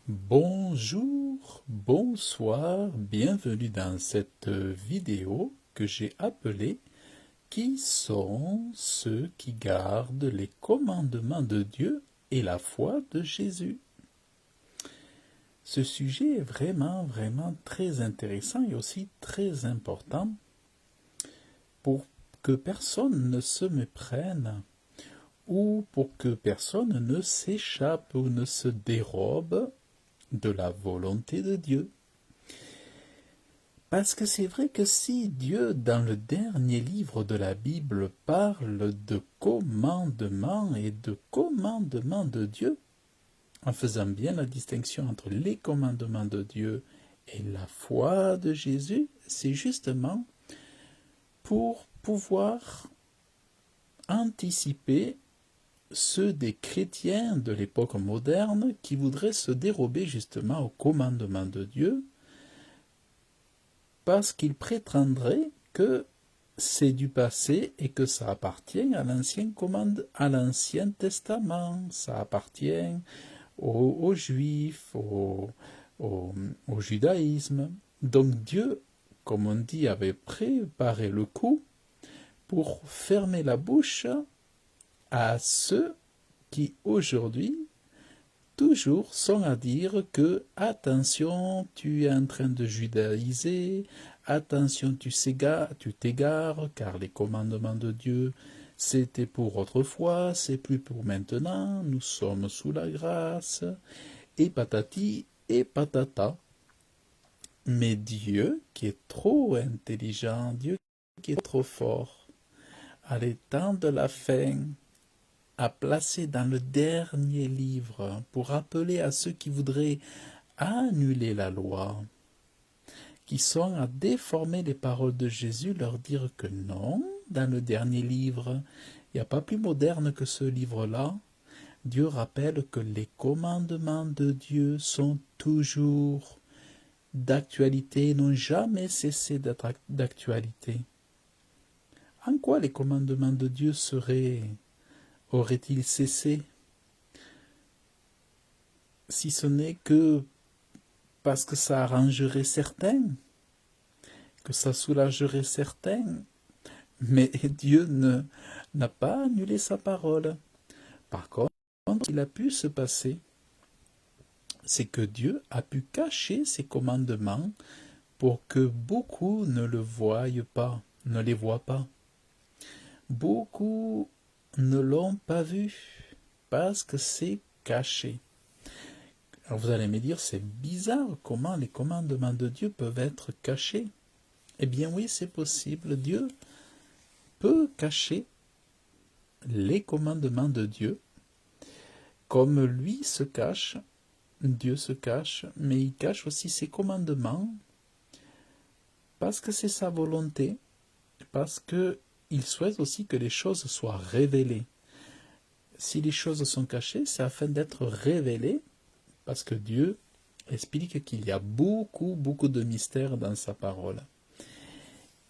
Bonjour, bonsoir, bienvenue dans cette vidéo que j'ai appelée Qui sont ceux qui gardent les commandements de Dieu et la foi de Jésus? Ce sujet est vraiment très intéressant et aussi très important pour que personne ne se méprenne ou pour que personne ne s'échappe ou ne se dérobe de la volonté de Dieu. Parce que c'est vrai que si Dieu, dans le dernier livre de la Bible, parle de commandements et de commandements de Dieu, en faisant bien la distinction entre les commandements de Dieu et la foi de Jésus, c'est justement pour pouvoir anticiper ceux des chrétiens de l'époque moderne qui voudraient se dérober justement aux commandements de Dieu parce qu'ils prétendraient que c'est du passé et que ça appartient à l'Ancien Testament, ça appartient aux Juifs, au judaïsme. Donc Dieu, comme on dit, avait préparé le coup pour fermer la bouche à ceux qui aujourd'hui toujours sont à dire que attention, tu es en train de judaïser, attention, tu t'égares, car les commandements de Dieu, c'était pour autrefois, c'est plus pour maintenant, nous sommes sous la grâce, et patati et patata. Mais Dieu, qui est trop intelligent, Dieu qui est trop fort, à l'état de la fin, à placer dans le dernier livre pour rappeler à ceux qui voudraient annuler la loi, qui sont à déformer les paroles de Jésus, leur dire que non, dans le dernier livre, il n'y a pas plus moderne que ce livre-là. Dieu rappelle que les commandements de Dieu sont toujours d'actualité, n'ont jamais cessé d'être d'actualité. En quoi les commandements de Dieu auraient-ils cessé, si ce n'est que parce que ça arrangerait certains, que ça soulagerait certains, mais Dieu n'a pas annulé sa parole. Par contre, ce qu'il a pu se passer, c'est que Dieu a pu cacher ses commandements pour que beaucoup ne le voient pas, ne les voient pas. Beaucoup ne l'ont pas vu parce que c'est caché. Alors vous allez me dire, c'est bizarre comment les commandements de Dieu peuvent être cachés. Eh bien oui, c'est possible. Dieu peut cacher les commandements de Dieu. Comme lui se cache, Dieu se cache, mais il cache aussi ses commandements parce que c'est sa volonté, parce qu'il souhaite aussi que les choses soient révélées. Si les choses sont cachées, c'est afin d'être révélées, parce que Dieu explique qu'il y a beaucoup de mystères dans sa parole.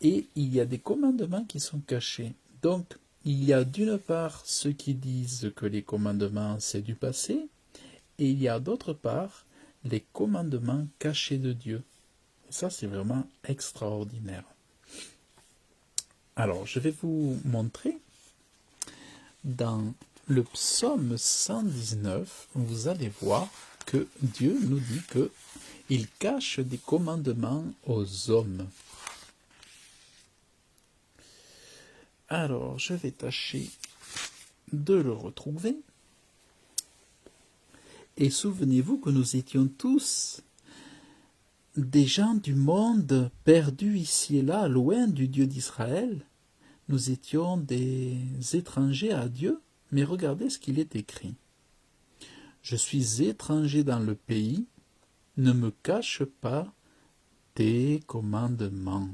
Et il y a des commandements qui sont cachés. Donc, il y a d'une part ceux qui disent que les commandements c'est du passé, et il y a d'autre part les commandements cachés de Dieu. Et ça, c'est vraiment extraordinaire. Alors, je vais vous montrer dans le psaume 119, vous allez voir que Dieu nous dit qu'il cache des commandements aux hommes. Alors, je vais tâcher de le retrouver. Et souvenez-vous que nous étions tous des gens du monde perdus ici et là, loin du Dieu d'Israël. Nous étions des étrangers à Dieu, mais regardez ce qu'il est écrit. Je suis étranger dans le pays, ne me cache pas tes commandements.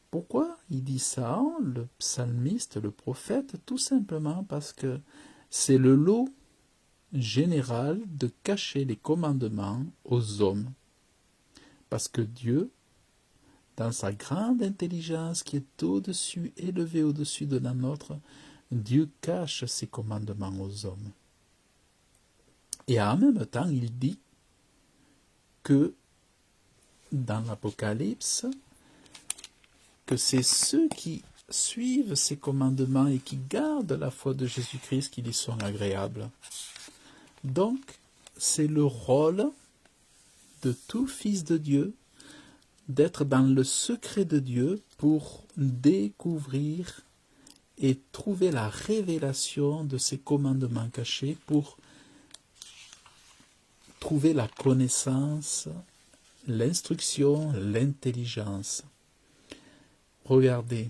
Pourquoi il dit ça, le psalmiste, le prophète? Tout simplement parce que c'est le lot général de cacher les commandements aux hommes. Parce que Dieu, dans sa grande intelligence qui est au-dessus, élevée au-dessus de la nôtre, Dieu cache ses commandements aux hommes. Et en même temps, il dit que dans l'Apocalypse, que c'est ceux qui suivent ces commandements et qui gardent la foi de Jésus-Christ qui lui sont agréables. Donc, c'est le rôle de tout fils de Dieu d'être dans le secret de Dieu pour découvrir et trouver la révélation de ces commandements cachés, pour trouver la connaissance, l'instruction, l'intelligence. Regardez.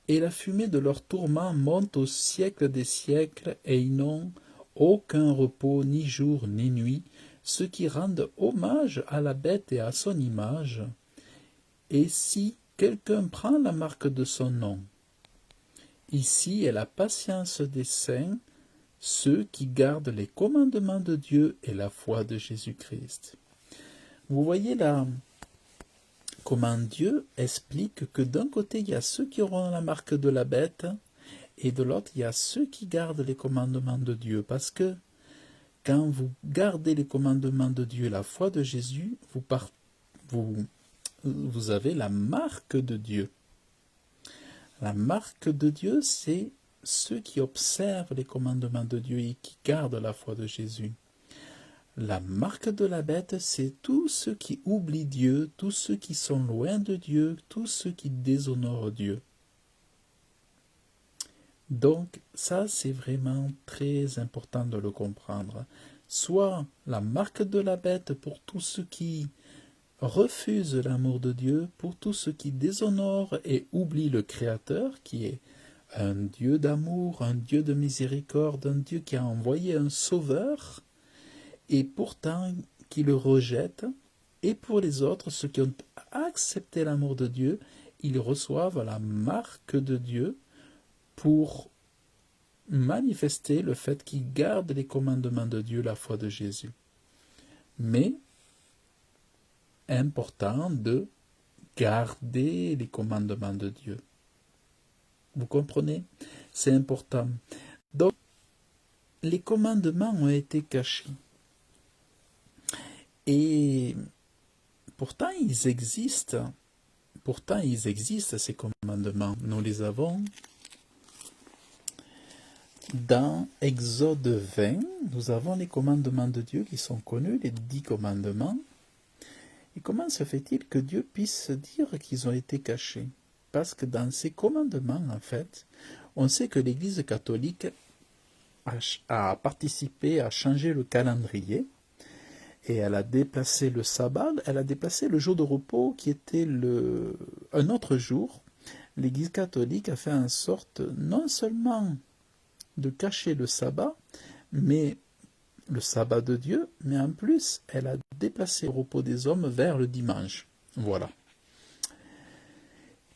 Et la fumée de leur tourment monte au siècle des siècles, et ils n'ont aucun repos, ni jour, ni nuit, ceux qui rendent hommage à la bête et à son image. Et si quelqu'un prend la marque de son nom, ici est la patience des saints, ceux qui gardent les commandements de Dieu et la foi de Jésus-Christ. Vous voyez là comment Dieu explique que d'un côté il y a ceux qui auront la marque de la bête, et de l'autre il y a ceux qui gardent les commandements de Dieu, parce que quand vous gardez les commandements de Dieu et la foi de Jésus, vous avez la marque de Dieu. La marque de Dieu, c'est ceux qui observent les commandements de Dieu et qui gardent la foi de Jésus. La marque de la bête, c'est tous ceux qui oublient Dieu, tous ceux qui sont loin de Dieu, tous ceux qui déshonorent Dieu. Donc, ça, c'est vraiment très important de le comprendre. Soit la marque de la bête pour tous ceux qui refusent l'amour de Dieu, pour tous ceux qui déshonorent et oublient le Créateur, qui est un Dieu d'amour, un Dieu de miséricorde, un Dieu qui a envoyé un sauveur, et pourtant qui le rejettent. Et pour les autres, ceux qui ont accepté l'amour de Dieu, ils reçoivent la marque de Dieu pour manifester le fait qu'ils gardent les commandements de Dieu, la foi de Jésus. Mais, important de garder les commandements de Dieu. Vous comprenez? C'est important. Donc, les commandements ont été cachés. Et pourtant, ils existent. Pourtant, ils existent, ces commandements. Nous les avons dans Exode 20. Nous avons les commandements de Dieu qui sont connus, les 10 commandements. Et comment se fait-il que Dieu puisse dire qu'ils ont été cachés? Parce que dans ces commandements, en fait, on sait que l'Église catholique a participé à changer le calendrier. Et elle a déplacé le sabbat, elle a déplacé le jour de repos qui était un autre jour. L'Église catholique a fait en sorte non seulement de cacher le sabbat, mais le sabbat de Dieu, mais en plus, elle a déplacé le repos des hommes vers le dimanche. Voilà.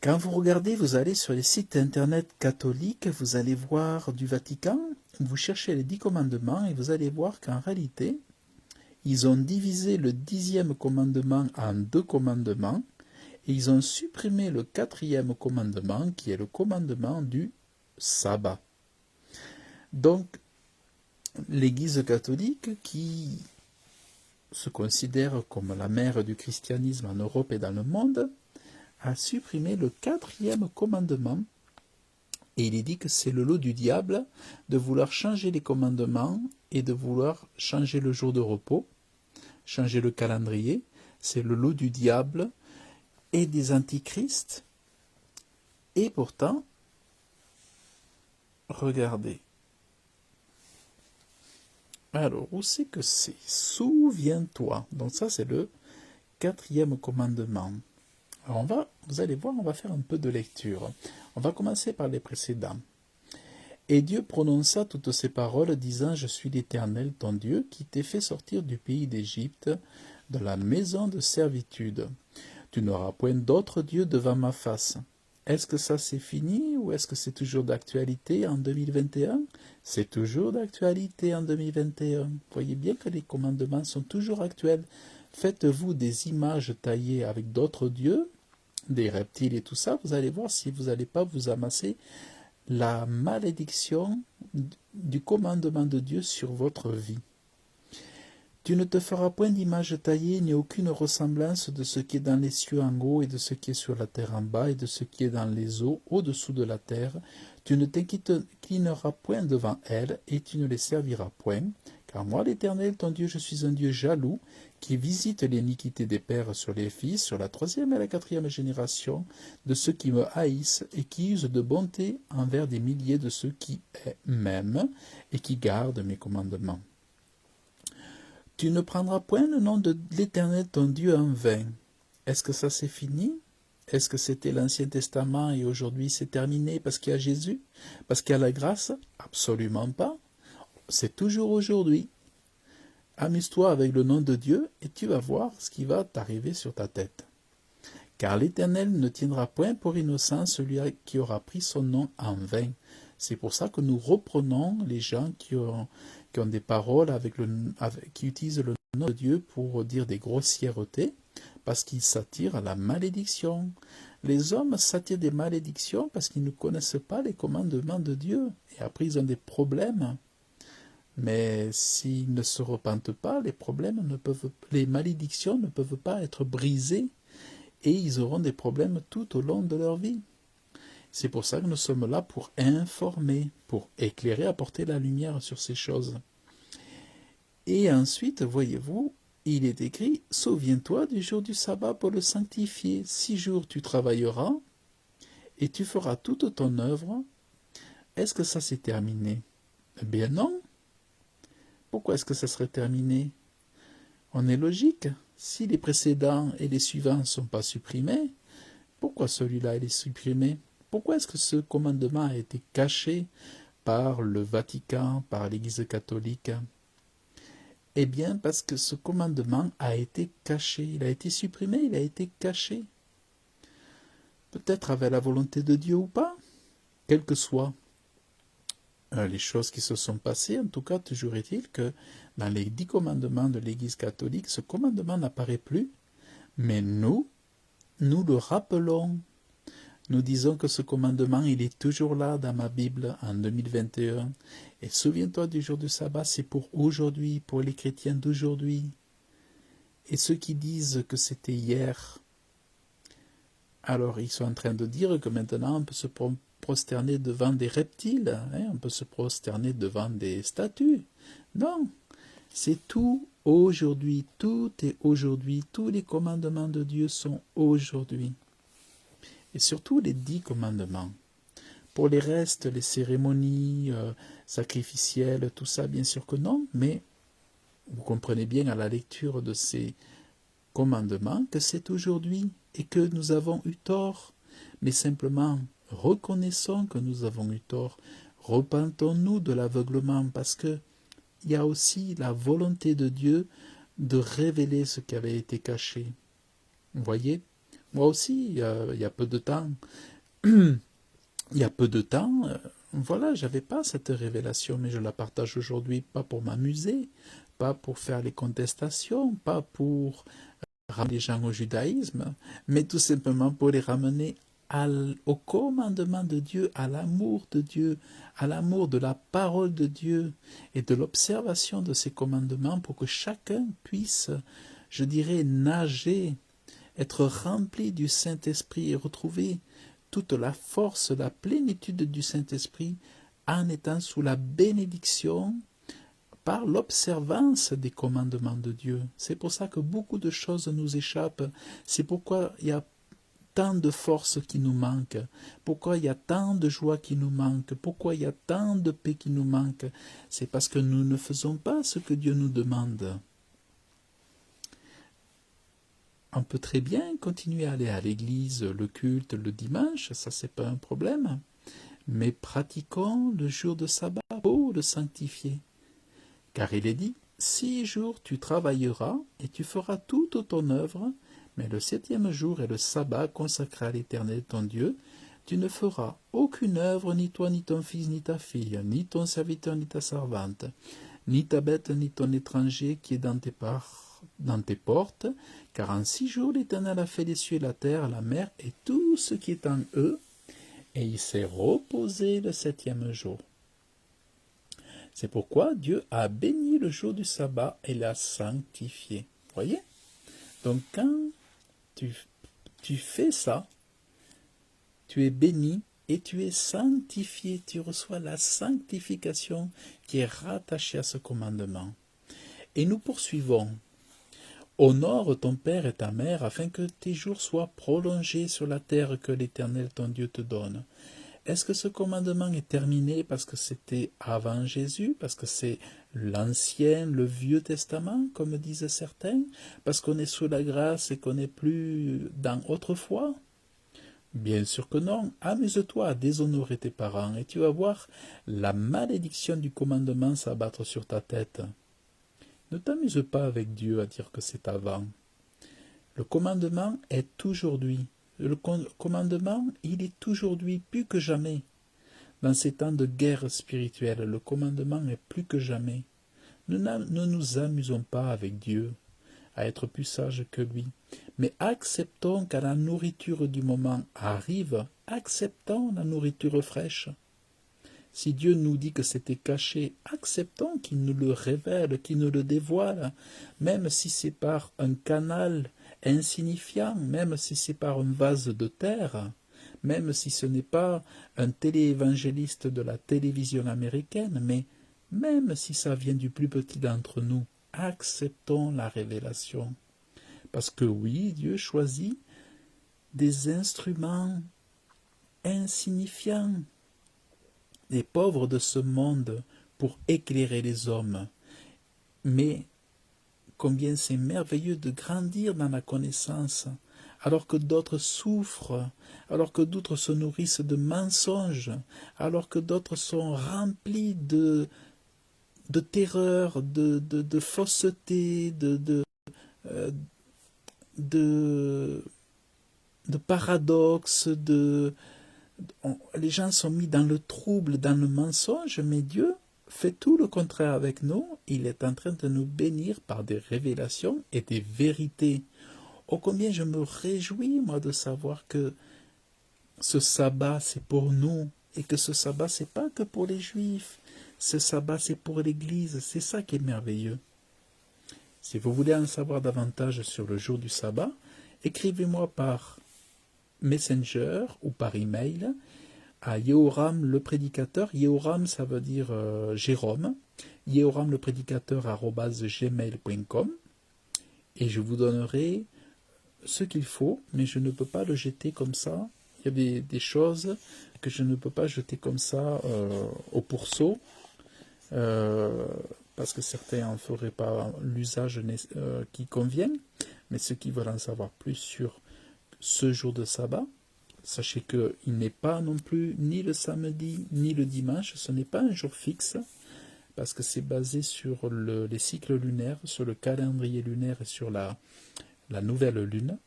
Quand vous regardez, vous allez sur les sites internet catholiques, vous allez voir du Vatican, vous cherchez les 10 commandements et vous allez voir qu'en réalité, ils ont divisé le 10e commandement en 2 commandements et ils ont supprimé le 4e commandement qui est le commandement du sabbat. Donc, l'Église catholique, qui se considère comme la mère du christianisme en Europe et dans le monde, a supprimé le 4e commandement. Et il est dit que c'est le lot du diable de vouloir changer les commandements et de vouloir changer le jour de repos, changer le calendrier. C'est le lot du diable et des antichrists. Et pourtant, regardez. Alors, où c'est que c'est? Souviens-toi. Donc ça, c'est le 4e commandement. Alors vous allez voir, on va faire un peu de lecture. On va commencer par les précédents. Et Dieu prononça toutes ces paroles, disant, je suis l'Éternel, ton Dieu, qui t'ai fait sortir du pays d'Égypte, de la maison de servitude. Tu n'auras point d'autre Dieu devant ma face. Est-ce que ça c'est fini ou est-ce que c'est toujours d'actualité en 2021? C'est toujours d'actualité en 2021. Voyez bien que les commandements sont toujours actuels. Faites-vous des images taillées avec d'autres dieux, des reptiles et tout ça, vous allez voir si vous n'allez pas vous amasser la malédiction du commandement de Dieu sur votre vie. Tu ne te feras point d'image taillée, ni aucune ressemblance de ce qui est dans les cieux en haut, et de ce qui est sur la terre en bas, et de ce qui est dans les eaux au-dessous de la terre. Tu ne t'inclineras point devant elles, et tu ne les serviras point. Car moi, l'Éternel, ton Dieu, je suis un Dieu jaloux, qui visite l'iniquité des pères sur les fils, sur la 3e et la 4e génération, de ceux qui me haïssent, et qui usent de bonté envers des milliers de ceux qui m'aiment, et qui gardent mes commandements. Tu ne prendras point le nom de l'Éternel ton Dieu en vain. Est-ce que ça c'est fini? Est-ce que c'était l'Ancien Testament et aujourd'hui c'est terminé parce qu'il y a Jésus? Parce qu'il y a la grâce? Absolument pas. C'est toujours aujourd'hui. Amuse-toi avec le nom de Dieu et tu vas voir ce qui va t'arriver sur ta tête. Car l'Éternel ne tiendra point pour innocent celui qui aura pris son nom en vain. C'est pour ça que nous reprenons les gens qui ont des paroles qui utilisent le nom de Dieu pour dire des grossièretés, parce qu'ils s'attirent à la malédiction. Les hommes s'attirent des malédictions parce qu'ils ne connaissent pas les commandements de Dieu, et après ils ont des problèmes. Mais s'ils ne se repentent pas, les malédictions ne peuvent pas être brisées, et ils auront des problèmes tout au long de leur vie. C'est pour ça que nous sommes là pour informer, pour éclairer, apporter la lumière sur ces choses. Et ensuite, voyez-vous, il est écrit, « Souviens-toi du jour du sabbat pour le sanctifier. 6 jours tu travailleras et tu feras toute ton œuvre. » Est-ce que ça s'est terminé? Eh bien non. Pourquoi est-ce que ça serait terminé? On est logique. Si les précédents et les suivants ne sont pas supprimés, pourquoi celui-là il est supprimé? Pourquoi est-ce que ce commandement a été caché par le Vatican, par l'Église catholique? Eh bien, parce que ce commandement a été caché. Il a été supprimé, il a été caché. Peut-être avec la volonté de Dieu ou pas, quelles que soient les choses qui se sont passées, en tout cas, toujours est-il que dans les 10 commandements de l'Église catholique, ce commandement n'apparaît plus, mais nous le rappelons. Nous disons que ce commandement, il est toujours là dans ma Bible en 2021. Et souviens-toi du jour du sabbat, c'est pour aujourd'hui, pour les chrétiens d'aujourd'hui. Et ceux qui disent que c'était hier, alors ils sont en train de dire que maintenant on peut se prosterner devant des reptiles, on peut se prosterner devant des statues. Non, c'est tout aujourd'hui, tout est aujourd'hui, tous les commandements de Dieu sont aujourd'hui. Et surtout les 10 commandements. Pour les restes, les cérémonies sacrificielles, tout ça, bien sûr que non, mais vous comprenez bien à la lecture de ces commandements que c'est aujourd'hui et que nous avons eu tort. Mais simplement, reconnaissons que nous avons eu tort. Repentons-nous de l'aveuglement parce que il y a aussi la volonté de Dieu de révéler ce qui avait été caché. Vous voyez? Moi aussi, il y a peu de temps, voilà, j'avais pas cette révélation, mais je la partage aujourd'hui, pas pour m'amuser, pas pour faire les contestations, pas pour ramener les gens au judaïsme, mais tout simplement pour les ramener au commandement de Dieu, à l'amour de Dieu, à l'amour de la parole de Dieu et de l'observation de ces commandements pour que chacun puisse, je dirais, nager, être rempli du Saint-Esprit et retrouver toute la force, la plénitude du Saint-Esprit en étant sous la bénédiction par l'observance des commandements de Dieu. C'est pour ça que beaucoup de choses nous échappent. C'est pourquoi il y a tant de force qui nous manque, pourquoi il y a tant de joie qui nous manque, pourquoi il y a tant de paix qui nous manque. C'est parce que nous ne faisons pas ce que Dieu nous demande. On peut très bien continuer à aller à l'église, le culte, le dimanche, ça c'est pas un problème. Mais pratiquons le jour de sabbat pour le sanctifier. Car il est dit, 6 jours tu travailleras et tu feras toute ton œuvre, mais le 7e jour est le sabbat consacré à l'Éternel ton Dieu. Tu ne feras aucune œuvre, ni toi, ni ton fils, ni ta fille, ni ton serviteur, ni ta servante, ni ta bête, ni ton étranger qui est dans tes portes, car en 6 jours l'Éternel a fait les cieux et la terre, la mer et tout ce qui est en eux, et il s'est reposé le septième jour. C'est pourquoi Dieu a béni le jour du sabbat et l'a sanctifié. Voyez? Donc quand tu fais ça, tu es béni et tu es sanctifié. Tu reçois la sanctification qui est rattachée à ce commandement. Et nous poursuivons. Honore ton père et ta mère afin que tes jours soient prolongés sur la terre que l'Éternel ton Dieu te donne. Est-ce que ce commandement est terminé parce que c'était avant Jésus, parce que c'est l'Ancien, le Vieux Testament, comme disent certains, parce qu'on est sous la grâce et qu'on n'est plus dans autrefois? Bien sûr que non. Amuse-toi à déshonorer tes parents et tu vas voir la malédiction du commandement s'abattre sur ta tête. Ne t'amuse pas avec Dieu à dire que c'est avant. Le commandement est aujourd'hui. Le commandement, il est aujourd'hui plus que jamais. Dans ces temps de guerre spirituelle, le commandement est plus que jamais. Ne nous amusons pas avec Dieu à être plus sages que lui, mais acceptons qu'à la nourriture du moment arrive, acceptons la nourriture fraîche. Si Dieu nous dit que c'était caché, acceptons qu'il nous le révèle, qu'il nous le dévoile, même si c'est par un canal insignifiant, même si c'est par un vase de terre, même si ce n'est pas un téléévangéliste de la télévision américaine, mais même si ça vient du plus petit d'entre nous, acceptons la révélation. Parce que oui, Dieu choisit des instruments insignifiants, des pauvres de ce monde, pour éclairer les hommes. Mais combien c'est merveilleux de grandir dans la connaissance, alors que d'autres souffrent, alors que d'autres se nourrissent de mensonges, alors que d'autres sont remplis de terreur, de fausseté, euh, de paradoxes, les gens sont mis dans le trouble, dans le mensonge, mais Dieu fait tout le contraire avec nous. Il est en train de nous bénir par des révélations et des vérités. Oh, combien je me réjouis, moi, de savoir que ce sabbat, c'est pour nous, et que ce sabbat, c'est pas que pour les Juifs. Ce sabbat, c'est pour l'Église. C'est ça qui est merveilleux. Si vous voulez en savoir davantage sur le jour du sabbat, écrivez-moi par Messenger ou par email à Yehoram le prédicateur. Yehoram, ça veut dire Jérôme. Yehoram le prédicateur @gmail.com, et je vous donnerai ce qu'il faut, mais je ne peux pas le jeter comme ça. Il y a des choses que je ne peux pas jeter comme ça au pourceau, parce que certains n'en feraient pas l'usage qui convient. Mais ceux qui veulent en savoir plus sur ce jour de sabbat, sachez qu'il n'est pas non plus ni le samedi ni le dimanche, ce n'est pas un jour fixe, parce que c'est basé sur les cycles lunaires, sur le calendrier lunaire et sur la nouvelle lune.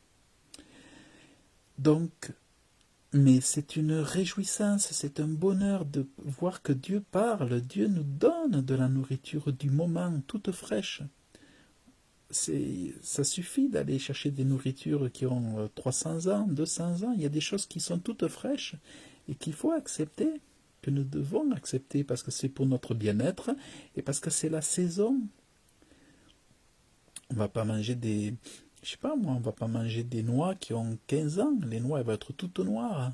Donc, mais c'est une réjouissance, c'est un bonheur de voir que Dieu parle, Dieu nous donne de la nourriture du moment, toute fraîche. Ça suffit d'aller chercher des nourritures qui ont 300 ans, 200 ans. Il y a des choses qui sont toutes fraîches et qu'il faut accepter, que nous devons accepter parce que c'est pour notre bien-être et parce que c'est la saison. On va pas manger on va pas manger des noix qui ont 15 ans. Les noix, elles vont être toutes noires.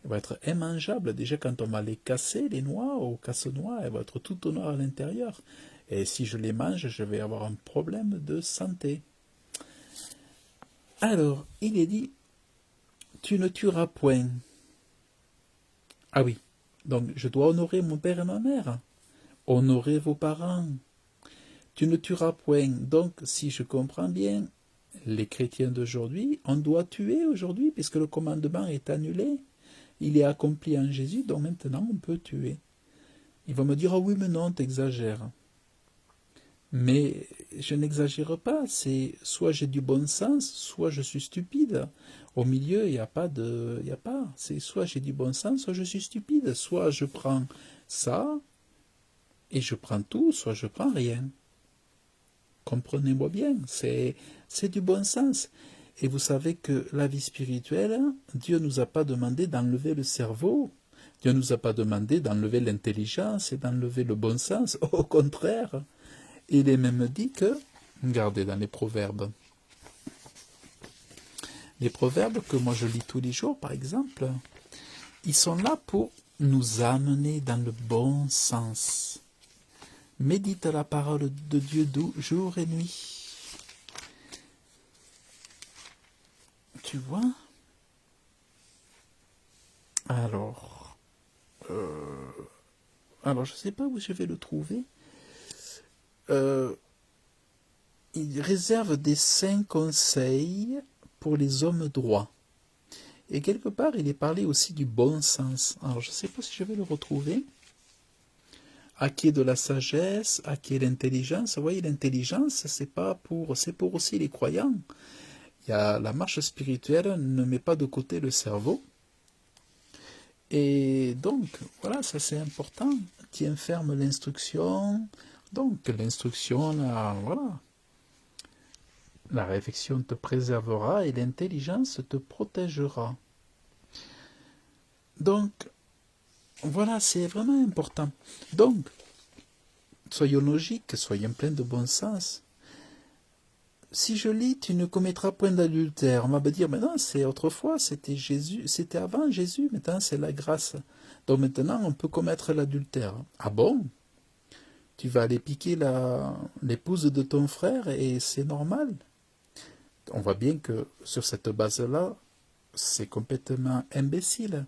Elles vont être immangeables. Déjà, quand on va les casser, les noix, au casse-noix, elles vont être toutes noires à l'intérieur. Et si je les mange, je vais avoir un problème de santé. Alors, il est dit, tu ne tueras point. Ah oui, donc je dois honorer mon père et ma mère. Honorer vos parents. Tu ne tueras point. Donc, si je comprends bien, les chrétiens d'aujourd'hui, on doit tuer aujourd'hui, puisque le commandement est annulé. Il est accompli en Jésus, donc maintenant on peut tuer. Il va me dire, ah oui, mais non, t'exagères. Mais je n'exagère pas, c'est soit j'ai du bon sens, soit je suis stupide. Au milieu, il n'y a pas c'est soit j'ai du bon sens, soit je suis stupide. Soit je prends ça, et je prends tout, soit je prends rien. Comprenez-moi bien, c'est du bon sens. Et vous savez que la vie spirituelle, Dieu nous a pas demandé d'enlever le cerveau. Dieu nous a pas demandé d'enlever l'intelligence et d'enlever le bon sens. Au contraire, il est même dit que, regardez dans les proverbes que moi je lis tous les jours par exemple, ils sont là pour nous amener dans le bon sens. Médite la parole de Dieu jour et nuit. Tu vois? Alors, je ne sais pas où je vais le trouver. Il réserve des 5 conseils pour les hommes droits. Et quelque part, il est parlé aussi du bon sens. Alors, je ne sais pas si je vais le retrouver. Acquérir de la sagesse, acquérir l'intelligence. Vous voyez, l'intelligence, c'est pour aussi les croyants. La marche spirituelle ne met pas de côté le cerveau. Et donc, voilà, ça c'est important. Tiens ferme l'instruction. Donc, l'instruction, voilà. La réflexion te préservera et l'intelligence te protégera. Donc, voilà, c'est vraiment important. Donc, soyons logiques, soyons pleins de bon sens. Si je lis, tu ne commettras point d'adultère, on va me dire, mais non, c'est autrefois, c'était Jésus, c'était avant Jésus, maintenant c'est la grâce. Donc maintenant, on peut commettre l'adultère. Ah bon? Tu vas aller piquer l'épouse de ton frère et c'est normal? On voit bien que sur cette base-là, c'est complètement imbécile.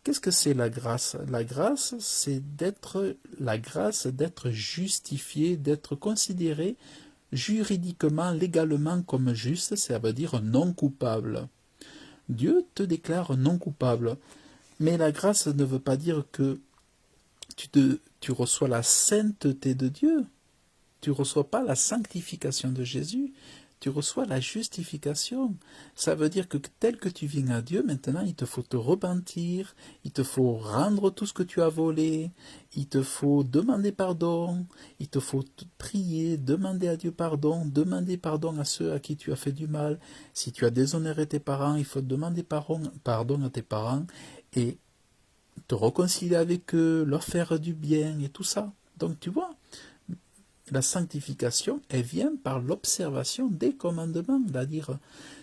Qu'est-ce que c'est la grâce? La grâce, c'est d'être justifié, d'être considéré juridiquement, légalement comme juste, ça veut dire non coupable. Dieu te déclare non coupable. Mais la grâce ne veut pas dire que tu reçois la sainteté de Dieu. Tu ne reçois pas la sanctification de Jésus. Tu reçois la justification. Ça veut dire que tel que tu viens à Dieu, maintenant, il te faut te repentir, il te faut rendre tout ce que tu as volé, il te faut demander pardon, il te faut prier, demander à Dieu demander pardon à ceux à qui tu as fait du mal. Si tu as déshonoré tes parents, il faut demander pardon à tes parents et te réconcilier avec eux, leur faire du bien et tout ça. Donc tu vois, la sanctification, elle vient par l'observation des commandements,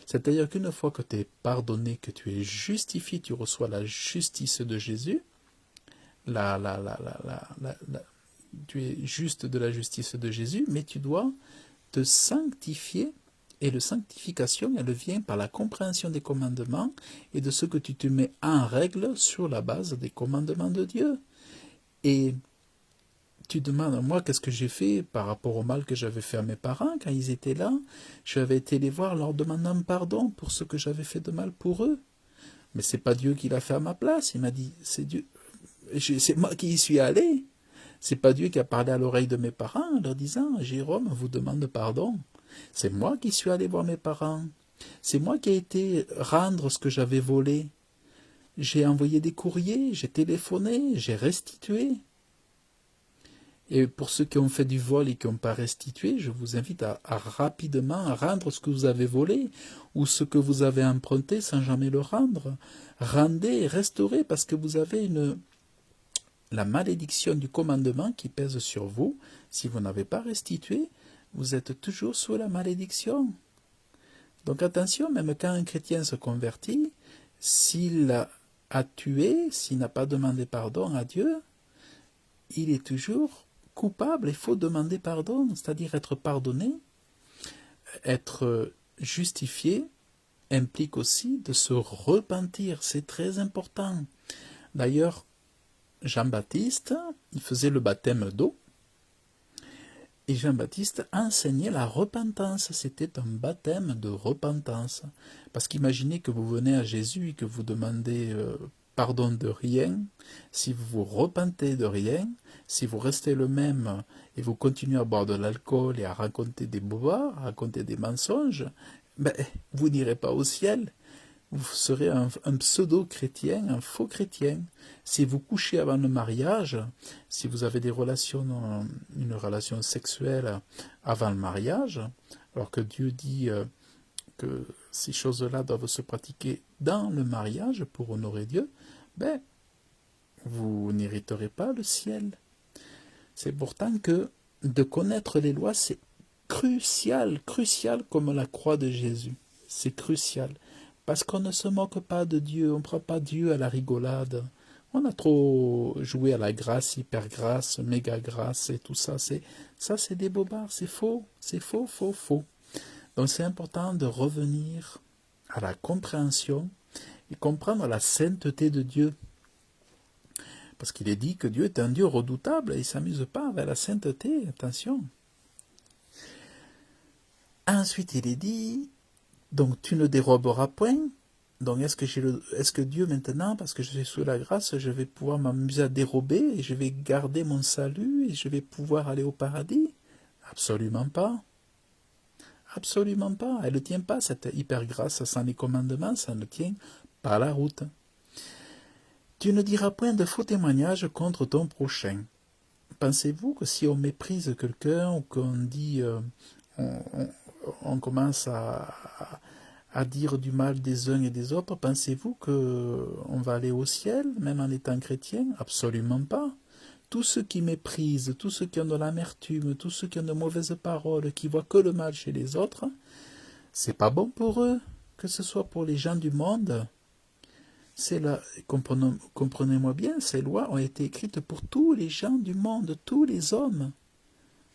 c'est-à-dire qu'une fois que tu es pardonné, que tu es justifié, tu reçois la justice de Jésus, tu es juste de la justice de Jésus, mais tu dois te sanctifier, et la sanctification, elle vient par la compréhension des commandements et de ce que tu te mets en règle sur la base des commandements de Dieu. Et tu demandes, moi, qu'est-ce que j'ai fait par rapport au mal que j'avais fait à mes parents quand ils étaient là? J'avais été les voir leur demandant pardon pour ce que j'avais fait de mal pour eux. Mais c'est pas Dieu qui l'a fait à ma place. Il m'a dit, c'est Dieu. C'est moi qui y suis allé. C'est pas Dieu qui a parlé à l'oreille de mes parents en leur disant, Jérôme vous demande pardon. C'est moi qui suis allé voir mes parents. C'est moi qui ai été rendre ce que j'avais volé. J'ai envoyé des courriers, j'ai téléphoné, j'ai restitué. Et pour ceux qui ont fait du vol et qui n'ont pas restitué, je vous invite à rapidement rendre ce que vous avez volé ou ce que vous avez emprunté sans jamais le rendre. Rendez, restaurez parce que vous avez la malédiction du commandement qui pèse sur vous. Si vous n'avez pas restitué, vous êtes toujours sous la malédiction. Donc attention, même quand un chrétien se convertit, s'il a tué, s'il n'a pas demandé pardon à Dieu, il est toujours coupable. Il faut demander pardon, c'est-à-dire être pardonné. Être justifié implique aussi de se repentir, c'est très important. D'ailleurs, Jean-Baptiste, il faisait le baptême d'eau, et Jean-Baptiste enseignait la repentance, c'était un baptême de repentance. Parce qu'imaginez que vous venez à Jésus et que vous demandez pardon de rien, si vous vous repentez de rien, si vous restez le même et vous continuez à boire de l'alcool et à raconter des bobards, à raconter des mensonges, vous n'irez pas au ciel. Vous serez un pseudo-chrétien, un faux chrétien. Si vous couchez avant le mariage, si vous avez une relation sexuelle avant le mariage, alors que Dieu dit que ces choses-là doivent se pratiquer dans le mariage pour honorer Dieu, ben, vous n'hériterez pas le ciel. C'est pourtant que de connaître les lois, c'est crucial, crucial comme la croix de Jésus. C'est crucial. Parce qu'on ne se moque pas de Dieu, on ne prend pas Dieu à la rigolade. On a trop joué à la grâce, hyper grâce, méga grâce et tout ça. C'est des bobards, c'est faux, faux, faux. Donc c'est important de revenir à la compréhension et comprendre la sainteté de Dieu. Parce qu'il est dit que Dieu est un Dieu redoutable et il ne s'amuse pas avec la sainteté, attention. Ensuite, il est dit, donc tu ne déroberas point. Donc est-ce que Dieu maintenant, parce que je suis sous la grâce, je vais pouvoir m'amuser à dérober et je vais garder mon salut et je vais pouvoir aller au paradis? Absolument pas. Absolument pas. Elle ne tient pas, cette hyper grâce sans les commandements, ça ne tient pas la route. Tu ne diras point de faux témoignages contre ton prochain. Pensez-vous que si on méprise quelqu'un ou qu'on dit, on commence à dire du mal des uns et des autres, pensez-vous qu'on va aller au ciel, même en étant chrétien? Absolument pas. Tous ceux qui méprisent, tous ceux qui ont de l'amertume, tous ceux qui ont de mauvaises paroles, qui voient que le mal chez les autres, c'est pas bon pour eux, que ce soit pour les gens du monde. C'est là, comprenez-moi bien, ces lois ont été écrites pour tous les gens du monde, tous les hommes.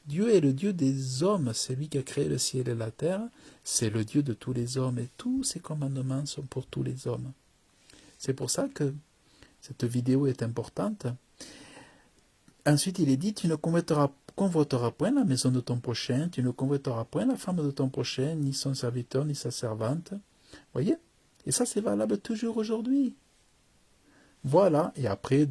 Dieu est le Dieu des hommes, c'est lui qui a créé le ciel et la terre, c'est le Dieu de tous les hommes, et tous ses commandements sont pour tous les hommes. C'est pour ça que cette vidéo est importante. Ensuite, il est dit, tu ne convoiteras point la maison de ton prochain, tu ne convoiteras point la femme de ton prochain, ni son serviteur, ni sa servante. Voyez? Et ça, c'est valable toujours aujourd'hui. Voilà, et après,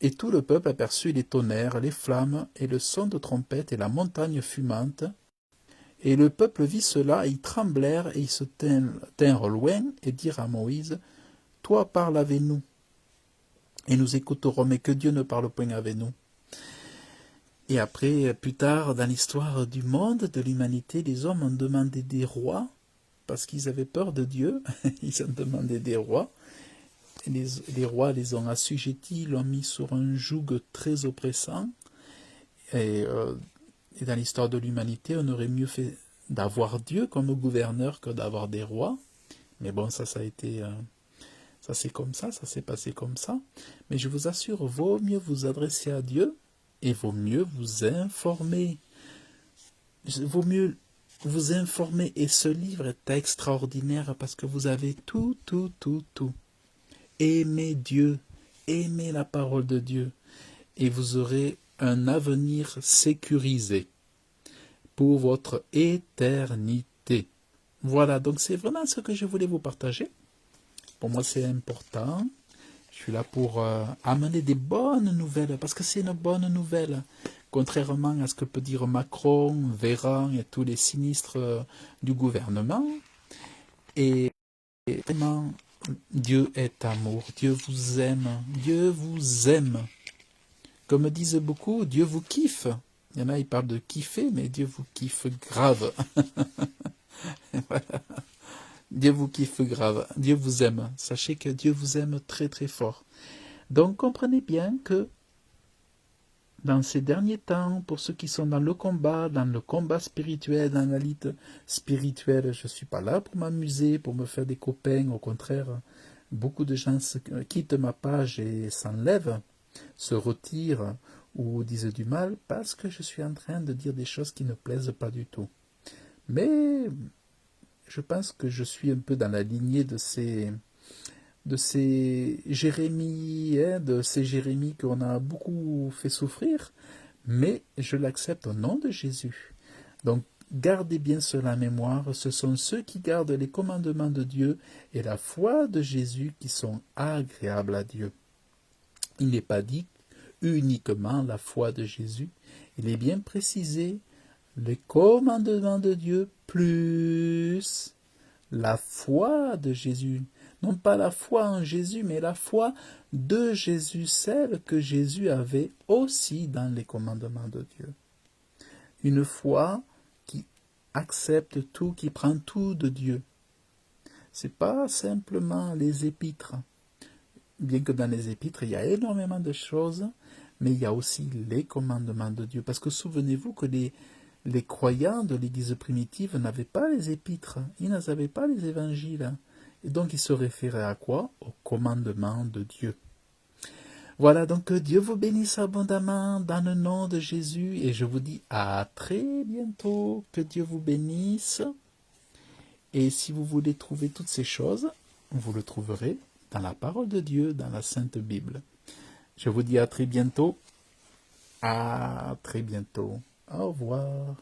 et tout le peuple aperçut les tonnerres, les flammes, et le son de trompette, et la montagne fumante. Et le peuple vit cela, et ils tremblèrent, et ils se tinrent loin, et dirent à Moïse, toi parle avec nous, et nous écouterons, mais que Dieu ne parle point avec nous. Et après, plus tard, dans l'histoire du monde, de l'humanité, les hommes ont demandé des rois, parce qu'ils avaient peur de Dieu, ils ont demandé des rois, et les rois les ont assujettis, l'ont mis sur un joug très oppressant, et dans l'histoire de l'humanité, on aurait mieux fait d'avoir Dieu comme gouverneur que d'avoir des rois, mais bon, ça a été... ça c'est comme ça s'est passé comme ça, mais je vous assure, vaut mieux vous adresser à Dieu, et vaut mieux vous informer. Vaut mieux vous informer, et ce livre est extraordinaire parce que vous avez tout. Aimez Dieu, aimez la parole de Dieu, et vous aurez un avenir sécurisé pour votre éternité. Voilà, donc c'est vraiment ce que je voulais vous partager. Pour moi, c'est important. Je suis là pour amener des bonnes nouvelles, parce que c'est une bonne nouvelle. Contrairement à ce que peut dire Macron, Véran et tous les sinistres du gouvernement. Et vraiment, Dieu est amour, Dieu vous aime, Dieu vous aime. Comme disent beaucoup, Dieu vous kiffe. Il y en a, ils parlent de kiffer, mais Dieu vous kiffe grave. Voilà. Dieu vous kiffe grave, Dieu vous aime. Sachez que Dieu vous aime très très fort. Donc comprenez bien que dans ces derniers temps, pour ceux qui sont dans le combat spirituel, dans la lutte spirituelle, je ne suis pas là pour m'amuser, pour me faire des copains. Au contraire, beaucoup de gens quittent ma page et s'enlèvent, se retirent ou disent du mal parce que je suis en train de dire des choses qui ne plaisent pas du tout. Mais je pense que je suis un peu dans la lignée de ces Jérémie, de ces Jérémie qu'on a beaucoup fait souffrir, mais je l'accepte au nom de Jésus. Donc, gardez bien cela en mémoire, ce sont ceux qui gardent les commandements de Dieu et la foi de Jésus qui sont agréables à Dieu. Il n'est pas dit uniquement la foi de Jésus, il est bien précisé, les commandements de Dieu plus la foi de Jésus. Non pas la foi en Jésus, mais la foi de Jésus, celle que Jésus avait aussi dans les commandements de Dieu. Une foi qui accepte tout, qui prend tout de Dieu. C'est pas simplement les épîtres. Bien que dans les épîtres, il y a énormément de choses, mais il y a aussi les commandements de Dieu. Parce que souvenez-vous que les croyants de l'Église primitive n'avaient pas les épîtres, ils n'avaient pas les évangiles. Et donc ils se référaient à quoi? Aux commandements de Dieu. Voilà, donc que Dieu vous bénisse abondamment dans le nom de Jésus et je vous dis à très bientôt. Que Dieu vous bénisse. Et si vous voulez trouver toutes ces choses, vous le trouverez dans la parole de Dieu, dans la Sainte Bible. Je vous dis à très bientôt. À très bientôt. Au revoir.